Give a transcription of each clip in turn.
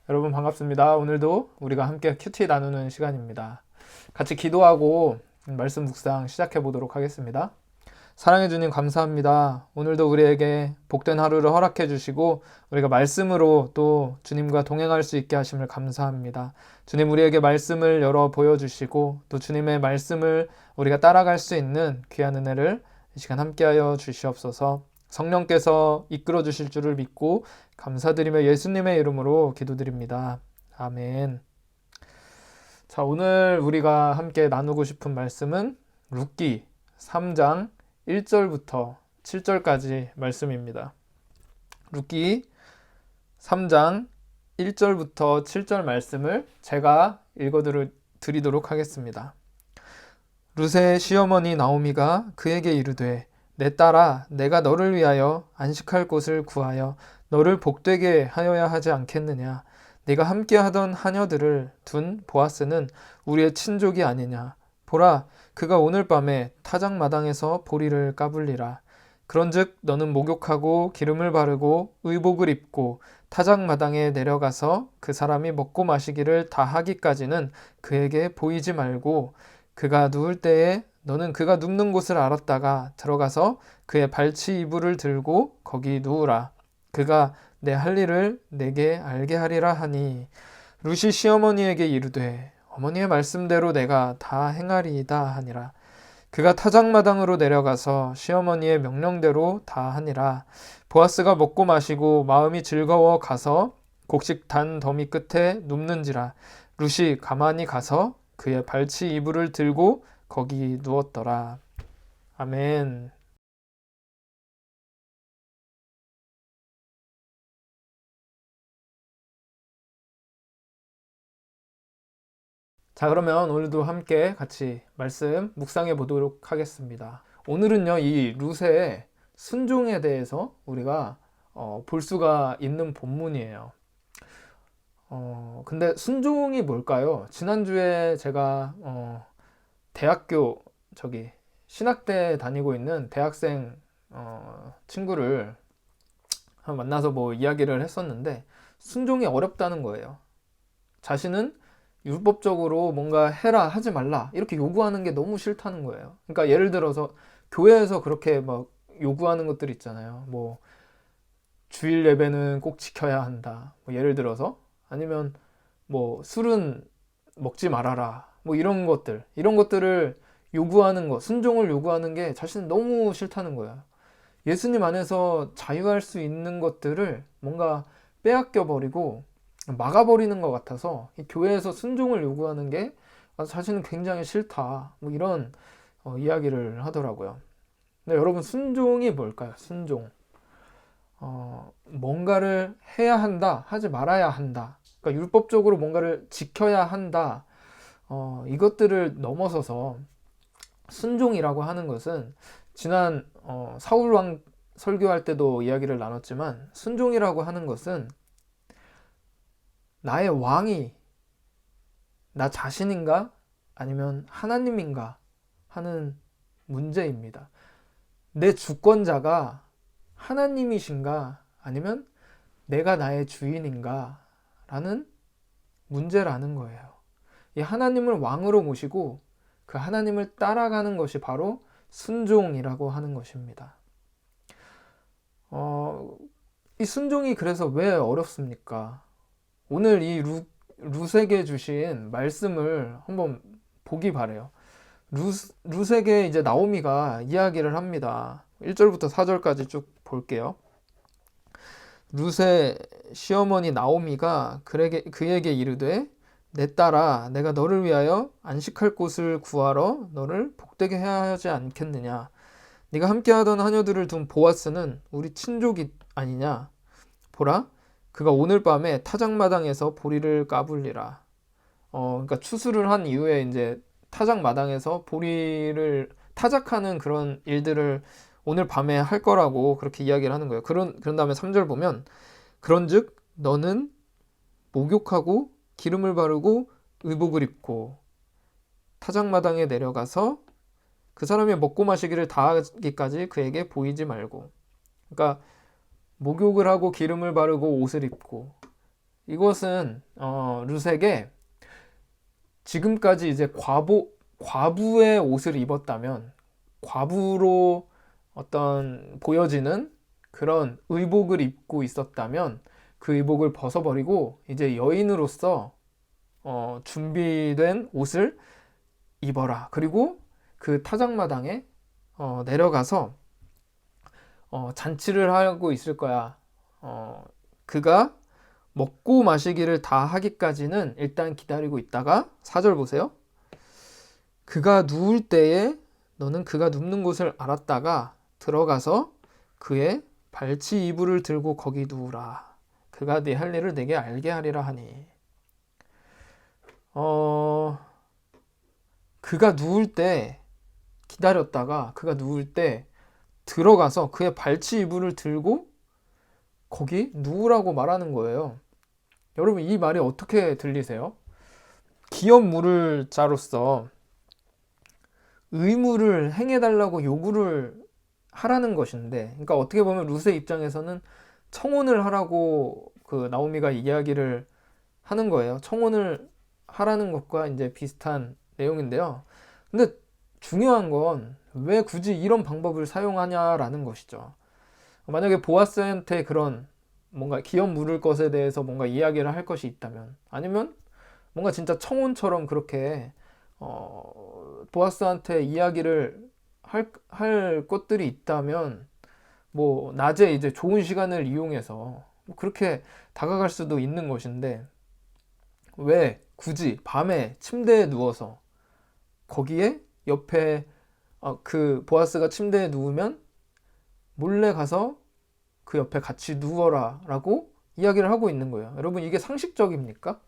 여러분 반갑습니다. 오늘도 우리가 함께 큐티 나누는 시간입니다. 같이 기도하고 말씀 묵상 시작해 보도록 하겠습니다. 사랑해 주님 감사합니다. 오늘도 우리에게 복된 하루를 허락해 주시고 우리가 말씀으로 또 주님과 동행할 수 있게 하심을 감사합니다. 주님 우리에게 말씀을 열어 보여주시고 또 주님의 말씀을 우리가 따라갈 수 있는 귀한 은혜를 이 시간 함께하여 주시옵소서. 성령께서 이끌어 주실 줄을 믿고 감사드리며 예수님의 이름으로 기도드립니다. 아멘. 자, 오늘 우리가 함께 나누고 싶은 말씀은 룻기 3장 1절부터 7절까지 말씀입니다. 룻기 3장 1절부터 7절 말씀을 제가 읽어드리도록 하겠습니다. 룻의 시어머니 나오미가 그에게 이르되 내 딸아 내가 너를 위하여 안식할 곳을 구하여 너를 복되게 하여야 하지 않겠느냐. 네가 함께하던 하녀들을 둔 보아스는 우리의 친족이 아니냐. 보라 그가 오늘 밤에 타작마당에서 보리를 까불리라. 그런즉 너는 목욕하고 기름을 바르고 의복을 입고 타작마당에 내려가서 그 사람이 먹고 마시기를 다 하기까지는 그에게 보이지 말고 그가 누울 때에 너는 그가 눕는 곳을 알았다가 들어가서 그의 발치 이불을 들고 거기 누우라. 그가 내 할 일을 내게 알게 하리라 하니 룻이 시어머니에게 이르되 어머니의 말씀대로 내가 다 행하리이다 하니라. 그가 타작마당으로 내려가서 시어머니의 명령대로 다 하니라. 보아스가 먹고 마시고 마음이 즐거워 가서 곡식 단 더미 끝에 눕는지라. 룻이 가만히 가서 그의 발치 이불을 들고 거기 누웠더라. 아멘. 자, 그러면 오늘도 함께 같이 말씀 묵상해 보도록 하겠습니다. 오늘은요, 이 룻의 순종에 대해서 우리가 볼 수가 있는 본문이에요. 근데 순종이 뭘까요? 지난주에 제가 대학교 신학대 다니고 있는 대학생 친구를 만나서 뭐 이야기를 했었는데 순종이 어렵다는 거예요. 자신은 율법적으로 뭔가 해라 하지 말라 이렇게 요구하는 게 너무 싫다는 거예요. 그러니까 예를 들어서 교회에서 그렇게 막 요구하는 것들 있잖아요. 뭐 주일 예배는 꼭 지켜야 한다. 뭐 예를 들어서 아니면 뭐 술은 먹지 말아라. 뭐 이런 것들을 요구하는 것, 순종을 요구하는 게 자신은 너무 싫다는 거예요. 예수님 안에서 자유할 수 있는 것들을 뭔가 빼앗겨 버리고 막아버리는 것 같아서 이 교회에서 순종을 요구하는 게 자신은 굉장히 싫다. 뭐 이런 이야기를 하더라고요. 근데 여러분 순종이 뭘까요? 순종. 뭔가를 해야 한다, 하지 말아야 한다. 그러니까 율법적으로 뭔가를 지켜야 한다. 이것들을 넘어서서 순종이라고 하는 것은 지난 사울 왕 설교할 때도 이야기를 나눴지만 순종이라고 하는 것은 나의 왕이 나 자신인가 아니면 하나님인가 하는 문제입니다. 내 주권자가 하나님이신가 아니면 내가 나의 주인인가 라는 문제라는 거예요. 이 하나님을 왕으로 모시고 그 하나님을 따라가는 것이 바로 순종이라고 하는 것입니다. 이 순종이 그래서 왜 어렵습니까? 오늘 이 룻에게 주신 말씀을 한번 보기 바래요. 룻에게 이제 나오미가 이야기를 합니다. 1절부터 4절까지 쭉 볼게요. 룻의 시어머니 나오미가 그에게 이르되 내 딸아 내가 너를 위하여 안식할 곳을 구하러 너를 복되게 해야 하지 않겠느냐. 네가 함께하던 하녀들을 둔 보아스는 우리 친족이 아니냐. 보라 그가 오늘 밤에 타작마당에서 보리를 까불리라. 그러니까 추수를 한 이후에 이제 타작마당에서 보리를 타작하는 그런 일들을 오늘 밤에 할 거라고 그렇게 이야기를 하는 거예요. 그런 다음에 3절 보면 그런즉 너는 목욕하고 기름을 바르고 의복을 입고 타작마당에 내려가서 그 사람이 먹고 마시기를 다하기까지 그에게 보이지 말고. 그러니까 목욕을 하고 기름을 바르고 옷을 입고 이것은 룻에게 지금까지 이제 과부의 옷을 입었다면, 과부로 어떤 보여지는 그런 의복을 입고 있었다면 그 의복을 벗어버리고 이제 여인으로서 준비된 옷을 입어라. 그리고 그 타작마당에 내려가서 잔치를 하고 있을 거야. 그가 먹고 마시기를 다 하기까지는 일단 기다리고 있다가 4절 보세요. 그가 누울 때에 너는 그가 눕는 곳을 알았다가 들어가서 그의 발치 이불을 들고 거기 누우라. 그가 네 할 일을 내게 알게 하리라 하니. 그가 누울 때 기다렸다가 그가 누울 때 들어가서 그의 발치 이불을 들고 거기 누우라고 말하는 거예요. 여러분, 이 말이 어떻게 들리세요? 기업 물을 자로서 의무를 행해달라고 요구를 하라는 것인데, 그러니까 어떻게 보면 룻의 입장에서는 청혼을 하라고 그 나오미가 이야기를 하는 거예요. 청혼을 하라는 것과 이제 비슷한 내용인데요. 근데 중요한 건 왜 굳이 이런 방법을 사용하냐라는 것이죠. 만약에 보아스한테 그런 뭔가 기업 물을 것에 대해서 뭔가 이야기를 할 것이 있다면, 아니면 뭔가 진짜 청혼처럼 그렇게 보아스한테 이야기를 할 것들이 있다면, 뭐 낮에 이제 좋은 시간을 이용해서 뭐 그렇게 다가갈 수도 있는 것인데, 왜 굳이 밤에 침대에 누워서 거기에 옆에 그 보아스가 침대에 누우면 몰래 가서 그 옆에 같이 누워라 라고 이야기를 하고 있는 거예요. 여러분, 이게 상식적입니까?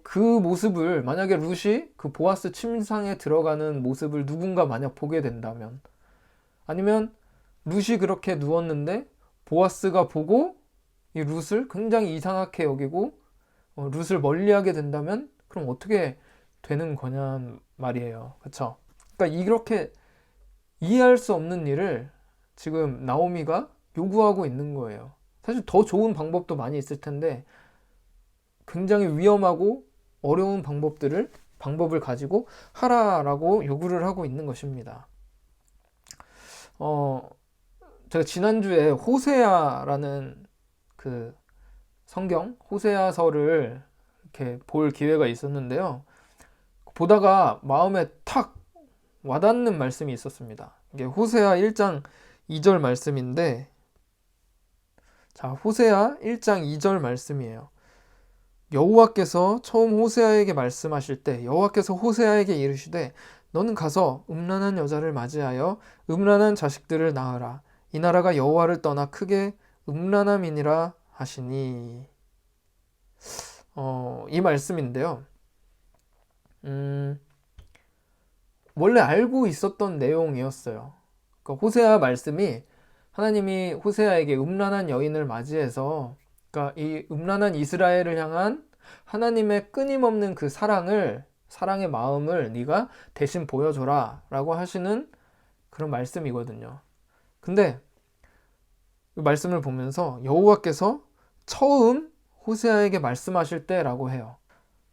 그 모습을 만약에 룻이 그 보아스 침상에 들어가는 모습을 누군가 만약 보게 된다면, 아니면 룻이 그렇게 누웠는데 보아스가 보고 이 룻을 굉장히 이상하게 여기고 룻을 멀리하게 된다면, 그럼 어떻게 되는 거냐 말이에요. 그렇죠? 그러니까 이렇게 이해할 수 없는 일을 지금 나오미가 요구하고 있는 거예요. 사실 더 좋은 방법도 많이 있을 텐데 굉장히 위험하고 어려운 방법을 가지고 하라라고 요구를 하고 있는 것입니다. 제가 지난주에 호세아라는 그 성경, 호세아서를 이렇게 볼 기회가 있었는데요. 보다가 마음에 탁 와닿는 말씀이 있었습니다. 이게 호세아 1장 2절 말씀인데, 자, 호세아 1장 2절 말씀이에요. 여호와께서 처음 호세아에게 말씀하실 때 여호와께서 호세아에게 이르시되 너는 가서 음란한 여자를 맞이하여 음란한 자식들을 낳으라. 이 나라가 여호와를 떠나 크게 음란함이니라 하시니. 이 말씀인데요. 원래 알고 있었던 내용이었어요. 그러니까 호세아 말씀이 하나님이 호세아에게 음란한 여인을 맞이해서, 그러니까 이 음란한 이스라엘을 향한 하나님의 끊임없는 그 사랑의 마음을 네가 대신 보여줘라 라고 하시는 그런 말씀이거든요. 근데 이 말씀을 보면서 여호와께서 처음 호세아에게 말씀하실 때라고 해요.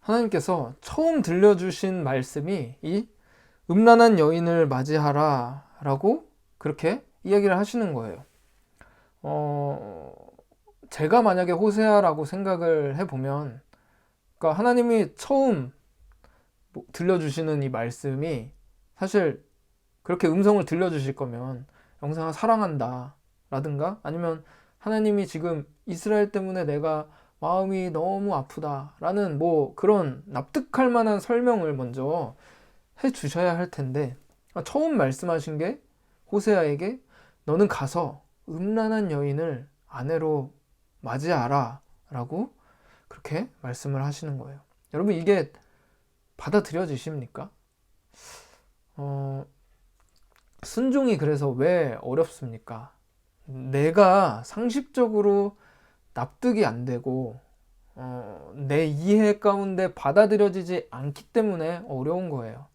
하나님께서 처음 들려주신 말씀이 이 음란한 여인을 맞이하라 라고 그렇게 이야기를 하시는 거예요. 제가 만약에 호세아라고 생각을 해보면, 그러니까 하나님이 처음 들려주시는 이 말씀이, 사실 그렇게 음성을 들려주실 거면 영상아 사랑한다 라든가, 아니면 하나님이 지금 이스라엘 때문에 내가 마음이 너무 아프다 라는 뭐 그런 납득할 만한 설명을 먼저 해 주셔야 할 텐데, 처음 말씀하신 게 호세아에게 너는 가서 음란한 여인을 아내로 맞이하라 라고 그렇게 말씀을 하시는 거예요. 여러분, 이게 받아들여지십니까? 순종이 그래서 왜 어렵습니까? 내가 상식적으로 납득이 안 되고 내 이해 가운데 받아들여지지 않기 때문에 어려운 거예요.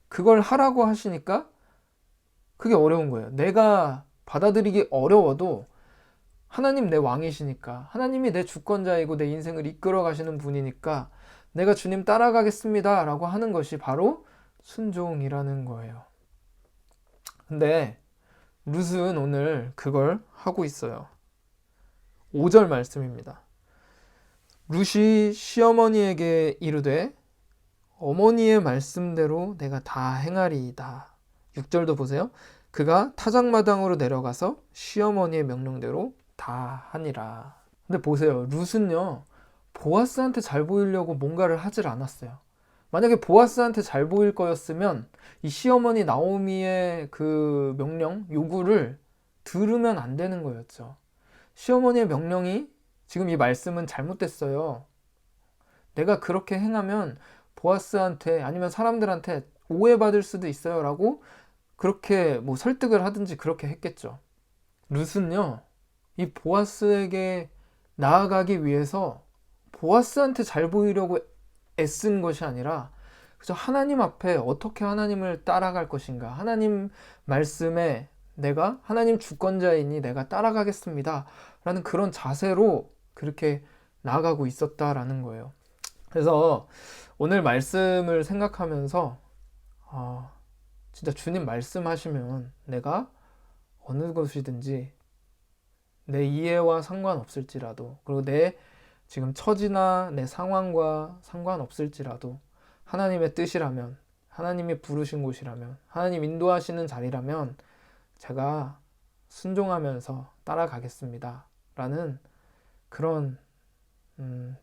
그걸 하라고 하시니까 그게 어려운 거예요. 내가 받아들이기 어려워도 하나님 내 왕이시니까, 하나님이 내 주권자이고 내 인생을 이끌어 가시는 분이니까 내가 주님 따라가겠습니다 라고 하는 것이 바로 순종이라는 거예요. 근데 룻은 오늘 그걸 하고 있어요. 5절 말씀입니다. 룻이 시어머니에게 이르되 어머니의 말씀대로 내가 다 행하리이다. 6절도 보세요. 그가 타작마당으로 내려가서 시어머니의 명령대로 다 하니라. 근데 보세요. 룻은요, 보아스한테 잘 보이려고 뭔가를 하질 않았어요. 만약에 보아스한테 잘 보일 거였으면 이 시어머니 나오미의 그 명령, 요구를 들으면 안 되는 거였죠. 시어머니의 명령이, 지금 이 말씀은 잘못됐어요. 내가 그렇게 행하면 보아스한테 아니면 사람들한테 오해받을 수도 있어요 라고 그렇게 뭐 설득을 하든지 그렇게 했겠죠. 룻은요, 이 보아스에게 나아가기 위해서 보아스한테 잘 보이려고 애쓴 것이 아니라 그저 하나님 앞에 어떻게 하나님을 따라갈 것인가, 하나님 말씀에 내가 하나님 주권자이니 내가 따라가겠습니다 라는 그런 자세로 그렇게 나아가고 있었다라는 거예요. 그래서 오늘 말씀을 생각하면서 진짜 주님 말씀하시면 내가 어느 것이든지 내 이해와 상관없을지라도, 그리고 내 지금 처지나 내 상황과 상관없을지라도 하나님의 뜻이라면, 하나님이 부르신 곳이라면, 하나님 인도하시는 자리라면 제가 순종하면서 따라가겠습니다 라는 그런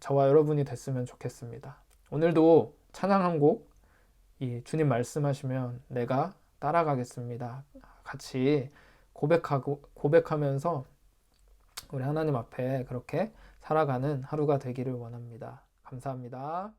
저와 여러분이 됐으면 좋겠습니다. 오늘도 찬양 한 곡, 이 주님 말씀하시면 내가 따라가겠습니다 같이 고백하면서 우리 하나님 앞에 그렇게 살아가는 하루가 되기를 원합니다. 감사합니다.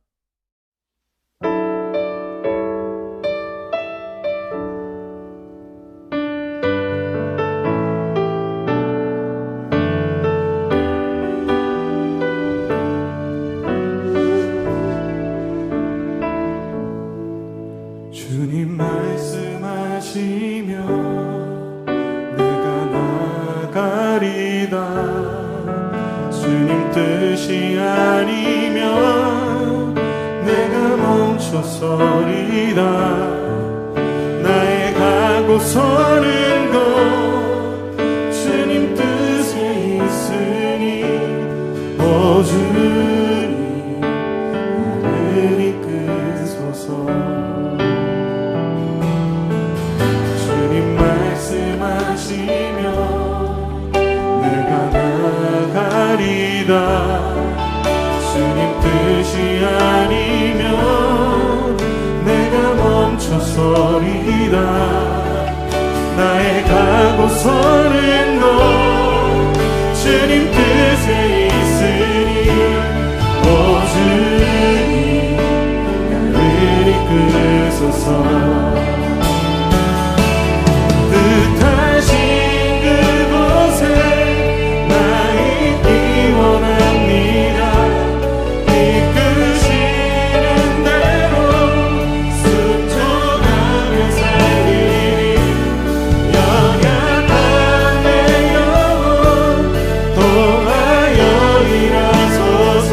주님 말씀하시면 내가 나가리다. 주님 뜻이 아니면 내가 멈춰서리다. 나의 가고 서는 것 주님 뜻에 있으니 오 주님 나를 이끄소서. 말씀하시면 내가 나가리다. 주님 뜻이 아니면 내가 멈춰서리다. 나의 가고 서는 것 주님 뜻에 있으니 오 주님 나를 이끄소서. 뜻하신 그곳에 나 있기 원합니다. 이끄시는 대로 순종하며 살리니 연약한 내 영혼 통하여 일하소서.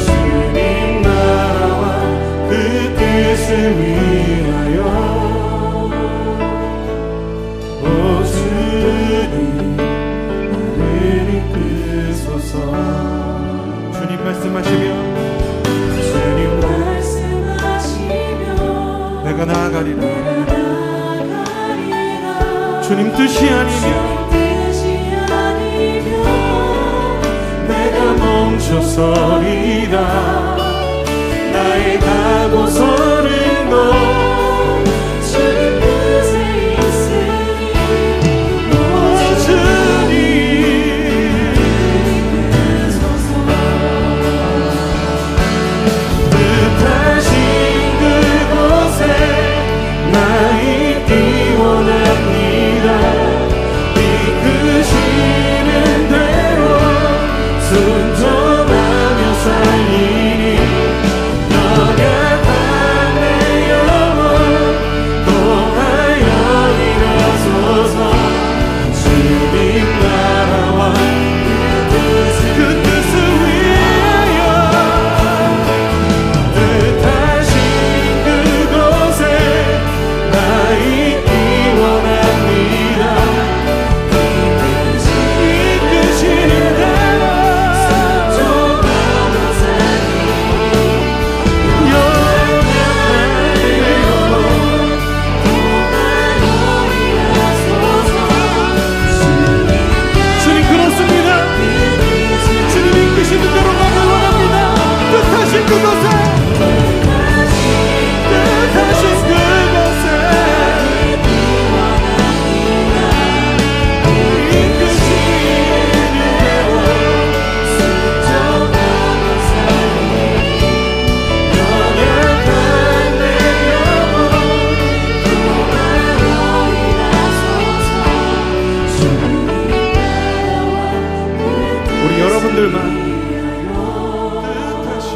주님 나라와 그 뜻을 위하여 주님 말씀하시면 내가 나아가리라. 주님 뜻이 아니면 내가 멈춰서리다. 나의 가고 서는 것 주님 뜻에 있으니 오 주님 뜻하신 그곳에 나 있기 원합니다. 이끄시는 대로 순종하며 살리니 연약한 우리 여러분들만 뜻하신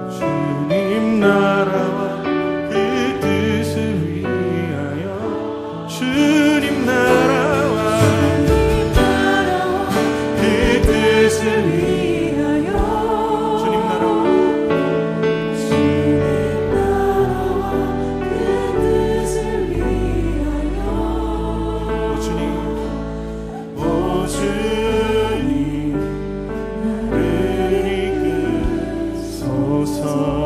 주님 나라와 그 뜻을 위하여 주님 나라와 그 뜻을 위하여 주님 나라와 오 주님 오 주님 나를 이끄소서